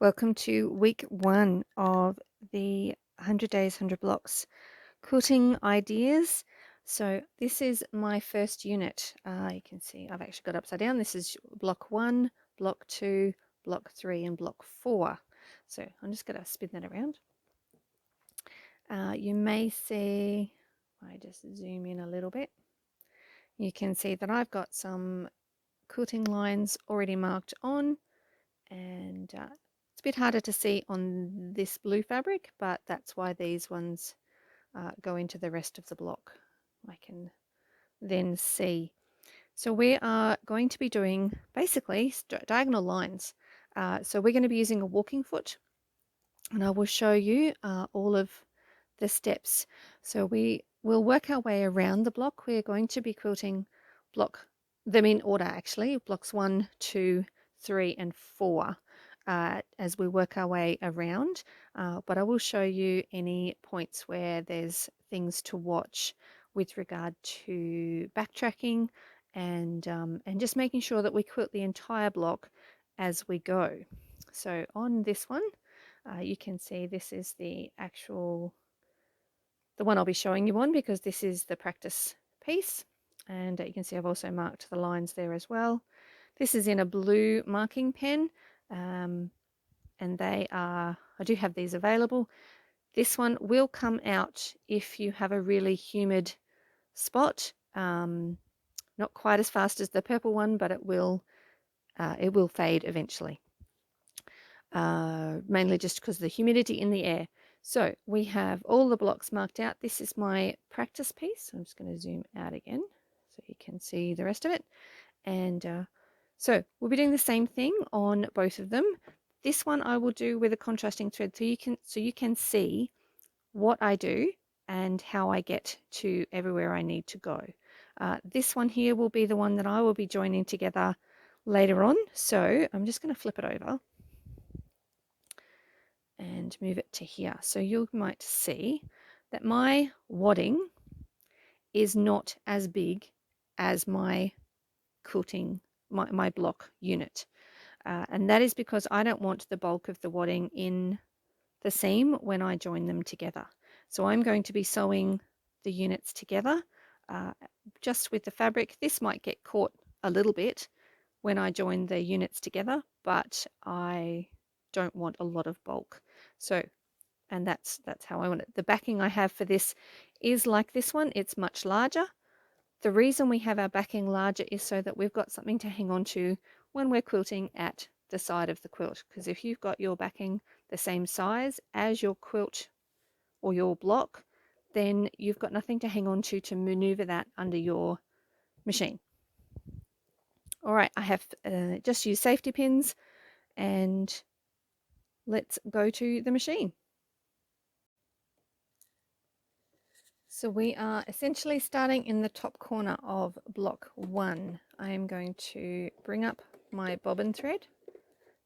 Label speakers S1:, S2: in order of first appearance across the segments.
S1: Welcome to week 1 of the 100 Days, 100 Blocks quilting ideas. So this is my first unit. You can see I've actually got upside down. This is block 1, block 2, block 3 and block 4. So I'm just going to spin that around. You may see, I just zoom in a little bit. You can see that I've got some quilting lines already marked on, and it's a bit harder to see on this blue fabric, but that's why these ones go into the rest of the block. I can then see. So we are going to be doing basically diagonal lines. So we're going to be using a walking foot, and I will show you all of the steps. So we will work our way around the block. We're going to be quilting them in order actually, blocks 1, 2, 3 and 4 as we work our way around, but I will show you any points where there's things to watch with regard to backtracking and just making sure that we quilt the entire block as we go. So on this one, you can see this is the one I'll be showing you on, because this is the practice piece, and you can see I've also marked the lines there as well. This is in a blue marking pen, and I do have these available. This one will come out if you have a really humid spot, not quite as fast as the purple one, but it will fade eventually, mainly just because of the humidity in the air. So we have all the blocks marked out. This is my practice piece. I'm just going to zoom out again so you can see the rest of it. And so we'll be doing the same thing on both of them. This one I will do with a contrasting thread so you can see what I do and how I get to everywhere I need to go. This one here will be the one that I will be joining together later on. So I'm just going to flip it over and move it to here. So you might see that my wadding is not as big as my quilting, my block unit. And that is because I don't want the bulk of the wadding in the seam when I join them together. So I'm going to be sewing the units together just with the fabric. This might get caught a little bit when I join the units together, but I don't want a lot of bulk. So, and that's how I want it. The backing I have for this is like this one. It's much larger. The reason we have our backing larger is so that we've got something to hang on to when we're quilting at the side of the quilt. Because if you've got your backing the same size as your quilt or your block, then you've got nothing to hang on to maneuver that under your machine. All right, I have just used safety pins, and let's go to the machine. So we are essentially starting in the top corner of block 1. I am going to bring up my bobbin thread.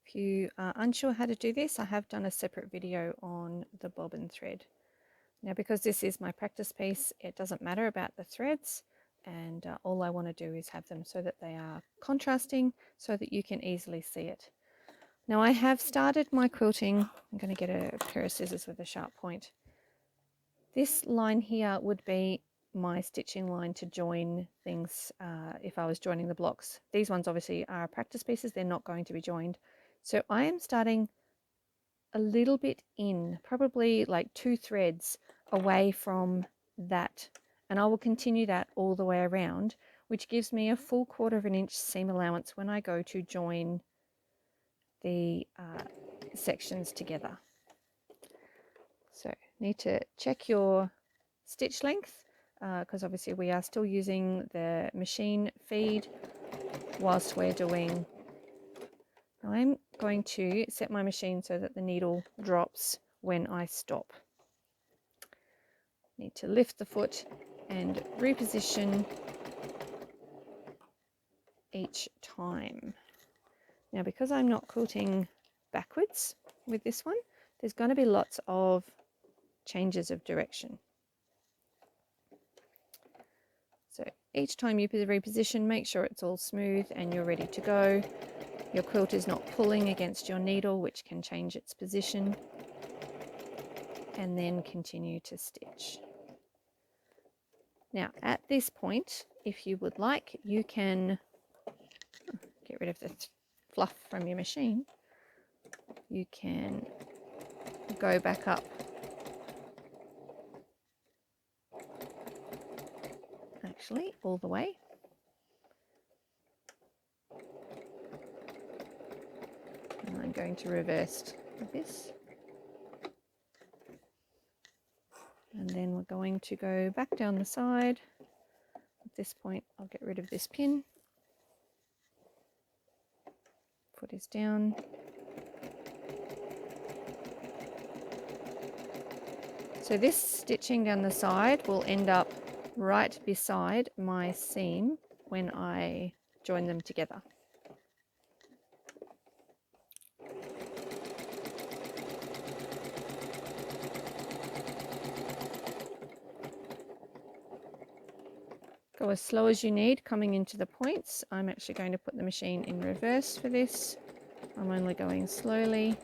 S1: If you are unsure how to do this, I have done a separate video on the bobbin thread. Now, because this is my practice piece, it doesn't matter about the threads, and all I want to do is have them so that they are contrasting so that you can easily see it. Now, I have started my quilting. I'm going to get a pair of scissors with a sharp point. This line here would be my stitching line to join things if I was joining the blocks. These ones obviously are practice pieces, they're not going to be joined. So I am starting a little bit in, probably like 2 threads away from that, and I will continue that all the way around, which gives me a full 1/4 inch seam allowance when I go to join the sections together. So need to check your stitch length because obviously we are still using the machine feed whilst we're doing. I'm going to set my machine so that the needle drops when I stop. Need to lift the foot and reposition each time. Now, because I'm not quilting backwards with this one, there's going to be lots of changes of direction. So each time you reposition, make sure it's all smooth and you're ready to go. your quilt is not pulling against your needle, which can change its position, and then continue to stitch. Now at this point, if you would like, you can get rid of the fluff from your machine. You can go back up actually all the way. And I'm going to reverse this. And then we're going to go back down the side. At this point, I'll get rid of this pin. Foot is down. So this stitching down the side will end up right beside my seam when I join them together. Go as slow as you need coming into the points. I'm actually going to put the machine in reverse for this. I'm only going slowly.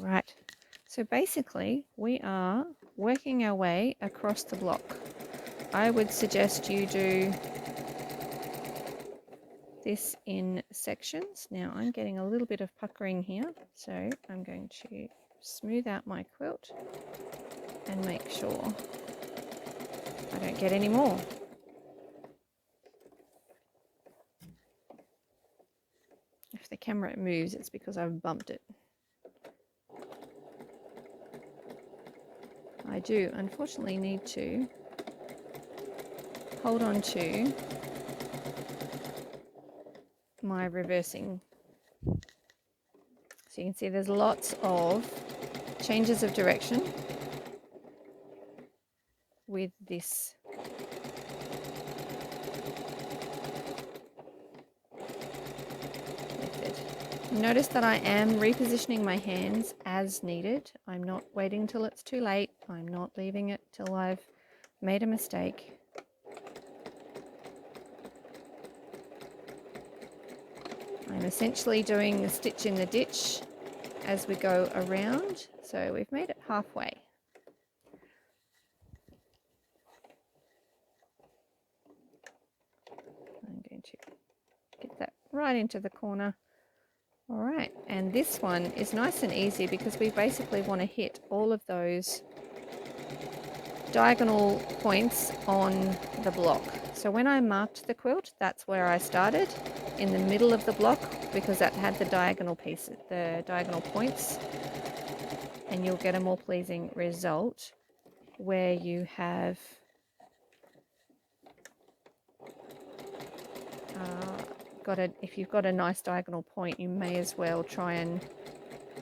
S1: Right, so basically we are working our way across the block. I would suggest you do this in sections. Now I'm getting a little bit of puckering here, so I'm going to smooth out my quilt and make sure I don't get any more. If the camera moves, it's because I've bumped it. I do unfortunately need to hold on to my reversing. So you can see there's lots of changes of direction with this method. Notice that I am repositioning my hands as needed. I'm not waiting till it's too late. I'm not leaving it till I've made a mistake. I'm essentially doing a stitch in the ditch as we go around, so we've made it halfway. I'm going to get that right into the corner. All right, and this one is nice and easy because we basically want to hit all of those diagonal points on the block. So when I marked the quilt, that's where I started, in the middle of the block, because that had the diagonal pieces, the diagonal points, and you'll get a more pleasing result where you have if you've got a nice diagonal point, you may as well try and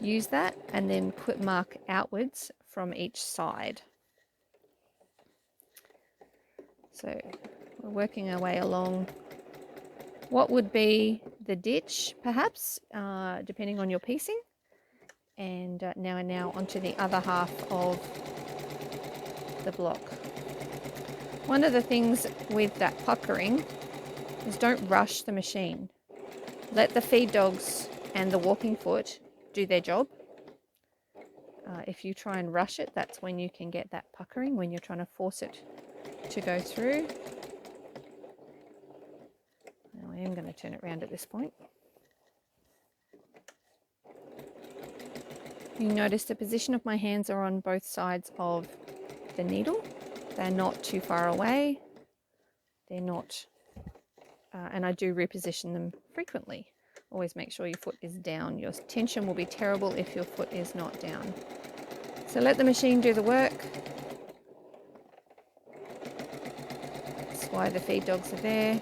S1: use that and then mark outwards from each side. So we're working our way along what would be the ditch, perhaps, depending on your piecing. And now onto the other half of the block. One of the things with that puckering is don't rush the machine. Let the feed dogs and the walking foot do their job. If you try and rush it, that's when you can get that puckering, when you're trying to force it to go through. Now I am going to turn it around at this point. You notice the position of my hands are on both sides of the needle. They're not too far away. They're not, and I do reposition them frequently. Always make sure your foot is down. Your tension will be terrible if your foot is not down. So let the machine do the work. That's why the feed dogs are there.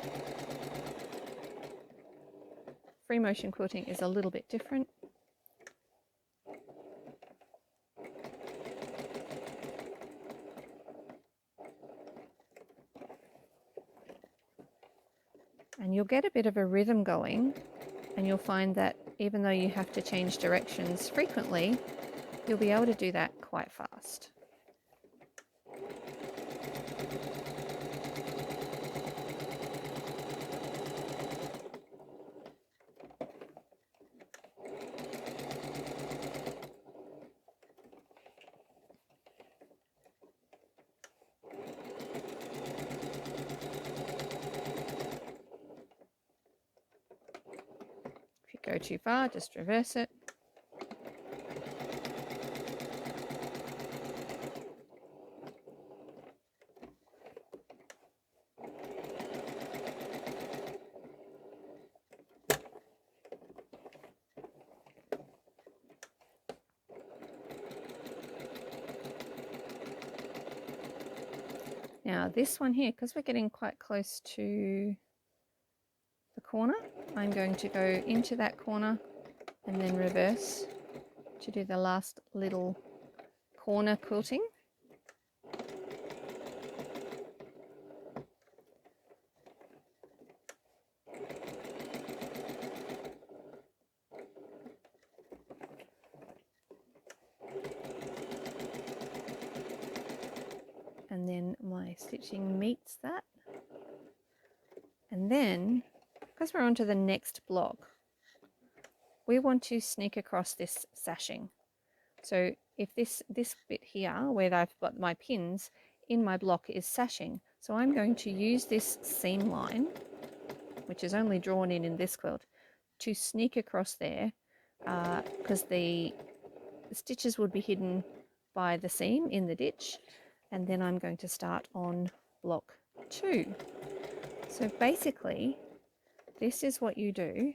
S1: Free motion quilting is a little bit different. And you'll get a bit of a rhythm going, and you'll find that even though you have to change directions frequently, you'll be able to do that quite fast. go too far, just reverse it. Now this one here, because we're getting quite close to the corner, I'm going to go into that corner and then reverse to do the last little corner quilting. And then my stitching meets that. And then, because we're on to the next block, we want to sneak across this sashing. So if this bit here, where I've got my pins in my block, is sashing, so I'm going to use this seam line, which is only drawn in this quilt, to sneak across there, because the stitches would be hidden by the seam in the ditch. And then I'm going to start on block 2. So basically this is what you do,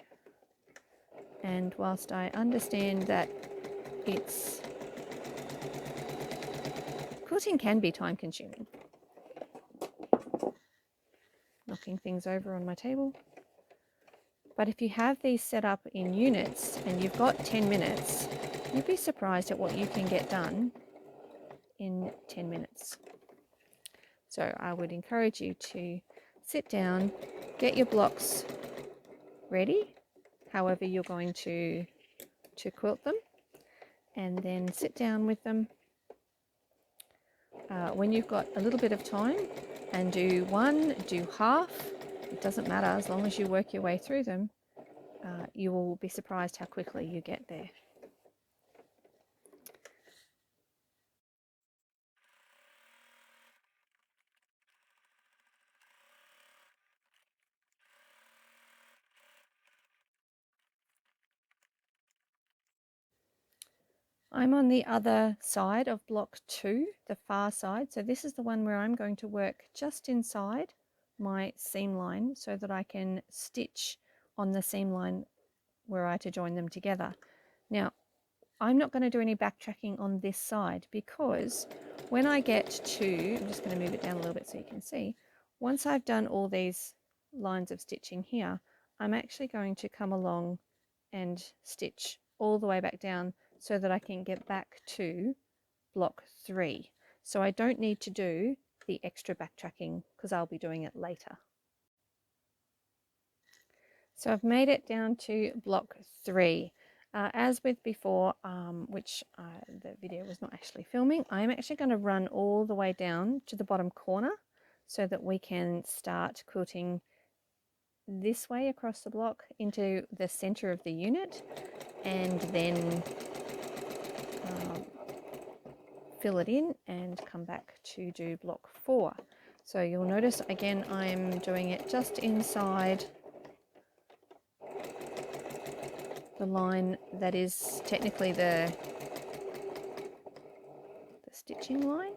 S1: and whilst I understand that quilting can be time consuming, knocking things over on my table, but if you have these set up in units and you've got 10 minutes, you'd be surprised at what you can get done in 10 minutes. So I would encourage you to sit down, get your blocks ready, however you're going to quilt them, and then sit down with them when you've got a little bit of time, and do one, do half. It doesn't matter, as long as you work your way through them. You will be surprised how quickly you get there. I'm on the other side of block 2, the far side. So this is the one where I'm going to work just inside my seam line so that I can stitch on the seam line were I to join them together. Now, I'm not going to do any backtracking on this side, because when I get to, I'm just going to move it down a little bit so you can see, once I've done all these lines of stitching here, I'm actually going to come along and stitch all the way back down so that I can get back to block 3. So I don't need to do the extra backtracking because I'll be doing it later. So I've made it down to block 3. As with before, which the video was not actually filming, I'm actually going to run all the way down to the bottom corner so that we can start quilting this way across the block into the center of the unit, and then fill it in and come back to do block 4. So you'll notice again I'm doing it just inside the line that is technically the stitching line,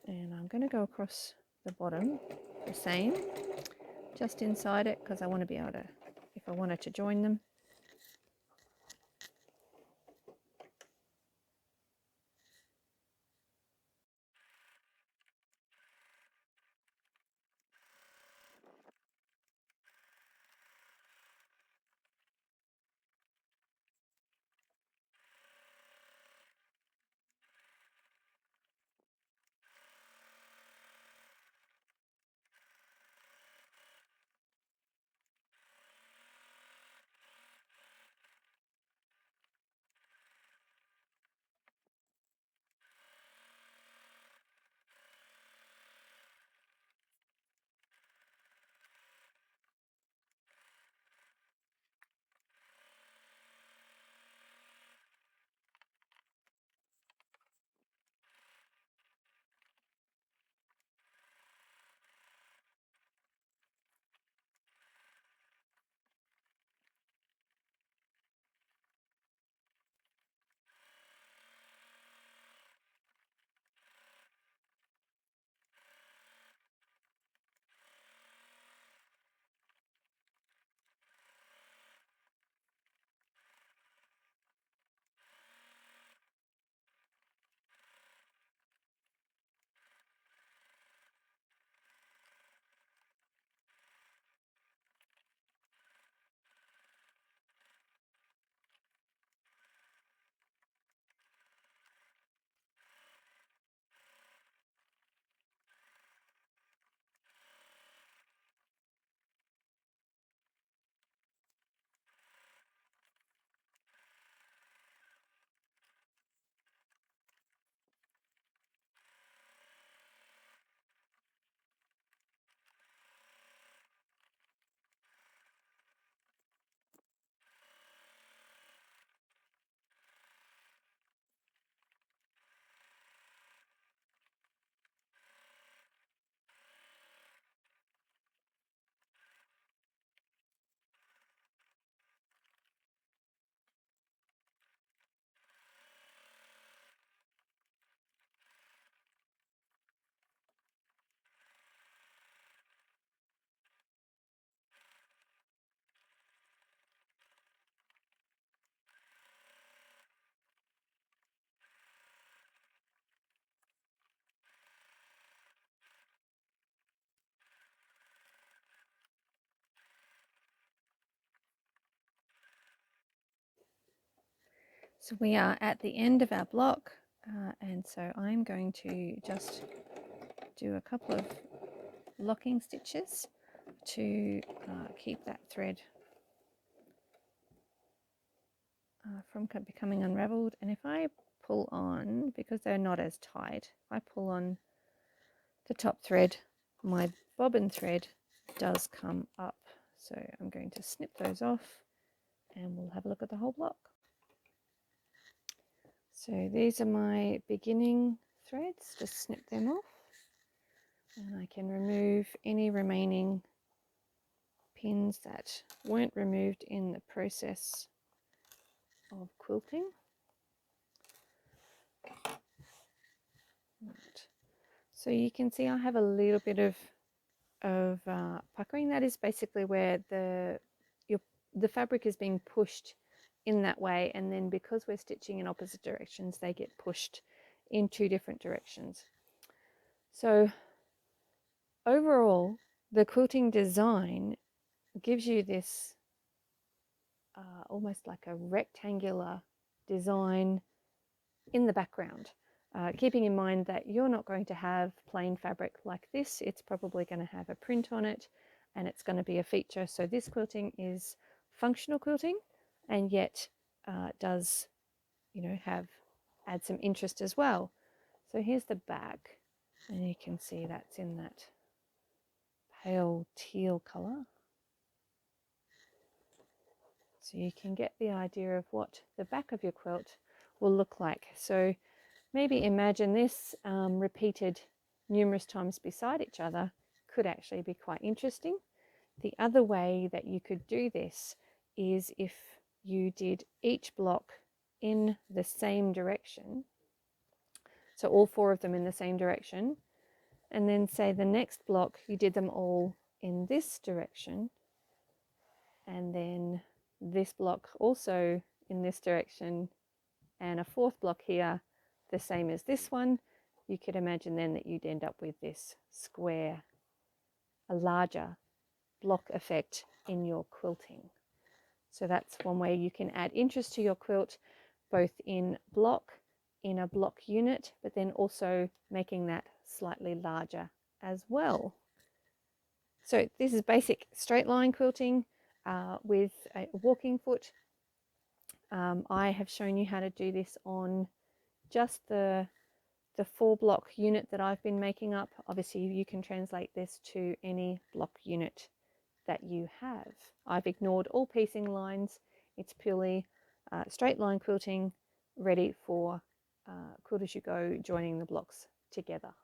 S1: and I'm going to go across the bottom the same, just inside it, because I want to be able to, if I wanted to join them. So we are at the end of our block, and so I'm going to just do a couple of locking stitches to keep that thread from becoming unraveled. And if I pull on, because they're not as tight, if I pull on the top thread, my bobbin thread does come up. So I'm going to snip those off and we'll have a look at the whole block. So these are my beginning threads, just snip them off, and I can remove any remaining pins that weren't removed in the process of quilting. Right. So you can see I have a little bit of puckering. That is basically where the fabric is being pushed in that way, and then because we're stitching in opposite directions, they get pushed in two different directions. So overall, the quilting design gives you this almost like a rectangular design in the background, keeping in mind that you're not going to have plain fabric like this. It's probably going to have a print on it, and it's going to be a feature. So this quilting is functional quilting, and yet does, you know, add some interest as well. So here's the back, and you can see that's in that pale teal color. So you can get the idea of what the back of your quilt will look like. So maybe imagine this repeated numerous times beside each other could actually be quite interesting. The other way that you could do this is if you did each block in the same direction, so all four of them in the same direction, and then say the next block you did them all in this direction, and then this block also in this direction, and a fourth block here the same as this one. You could imagine then that you'd end up with this square, a larger block effect in your quilting. So that's one way you can add interest to your quilt, both in a block unit, but then also making that slightly larger as well. So this is basic straight line quilting with a walking foot. I have shown you how to do this on just the 4-block unit that I've been making up. Obviously you can translate this to any block unit that you have. I've ignored all piecing lines. It's purely straight line quilting, ready for quilt as you go, joining the blocks together.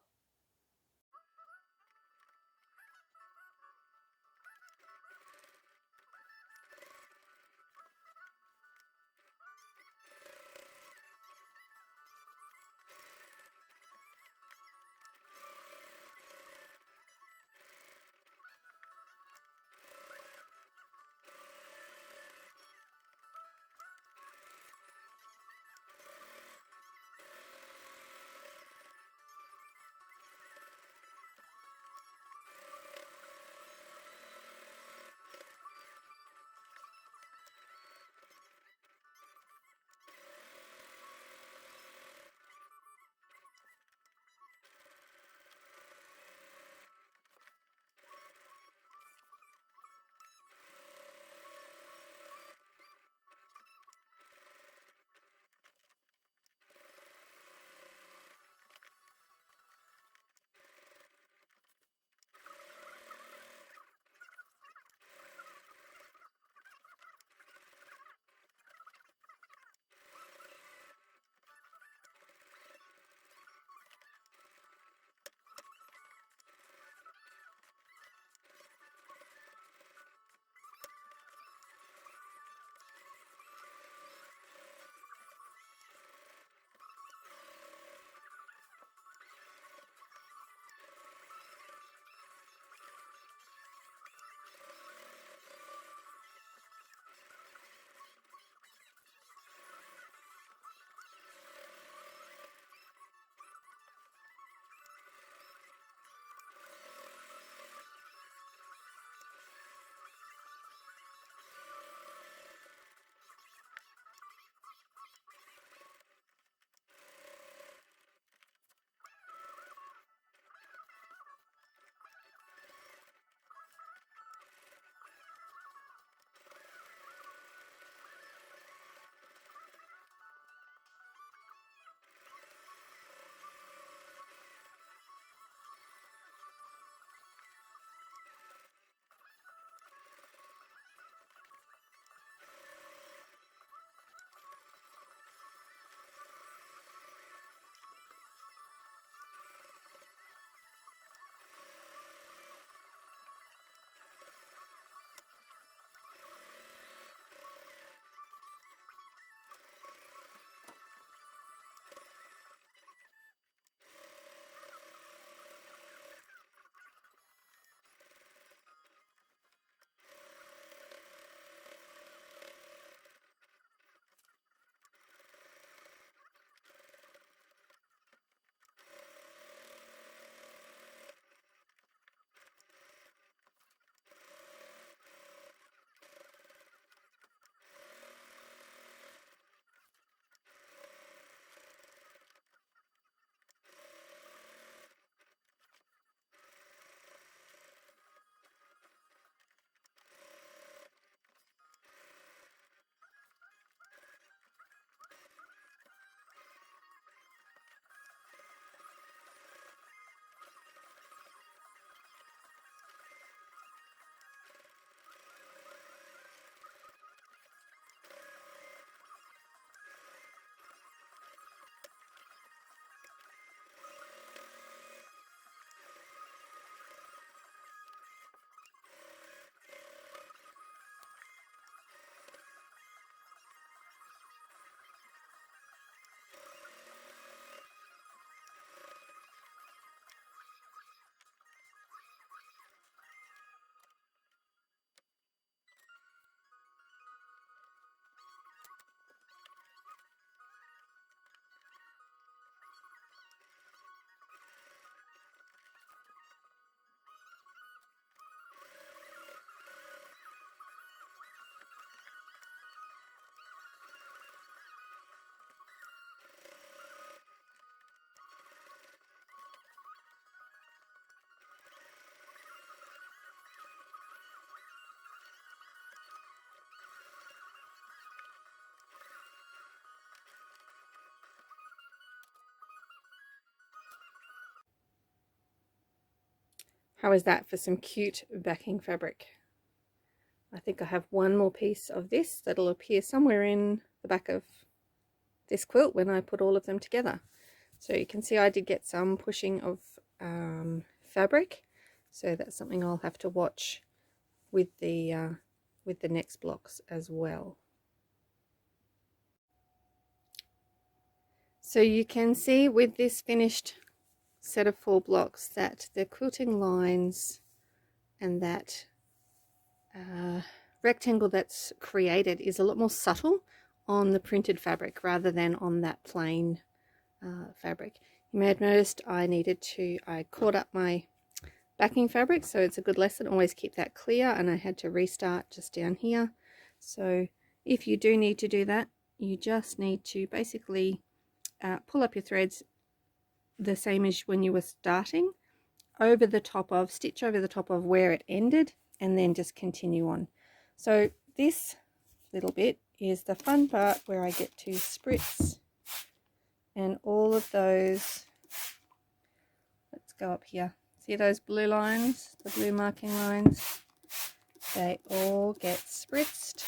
S1: How is that for some cute backing fabric? I think I have one more piece of this that'll appear somewhere in the back of this quilt when I put all of them together. So you can see I did get some pushing of fabric, so that's something I'll have to watch with the next blocks as well. So you can see with this finished set of 4 blocks that the quilting lines and that rectangle that's created is a lot more subtle on the printed fabric rather than on that plain fabric. You may have noticed I caught up my backing fabric, so it's a good lesson, always keep that clear, and I had to restart just down here. So if you do need to do that, you just need to basically pull up your threads the same as when you were starting, over the top of, stitch over the top of where it ended, and then just continue on. So this little bit is the fun part where I get to spritz, and all of those, let's go up here, see those blue lines, the blue marking lines, they all get spritzed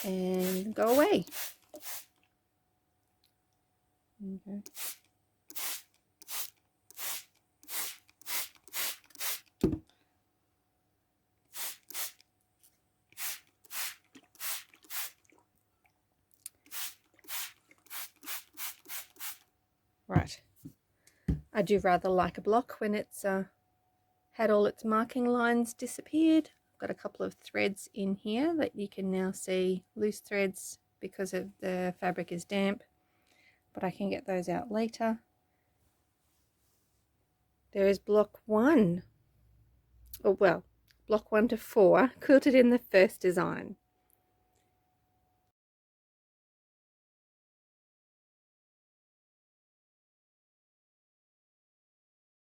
S1: and go away. Okay. Right, I do rather like a block when it's had all its marking lines disappeared. I've got a couple of threads in here that you can now see, loose threads because of the fabric is damp, but I can get those out later. There is block 1, or well, block 1 to 4 quilted in the first design.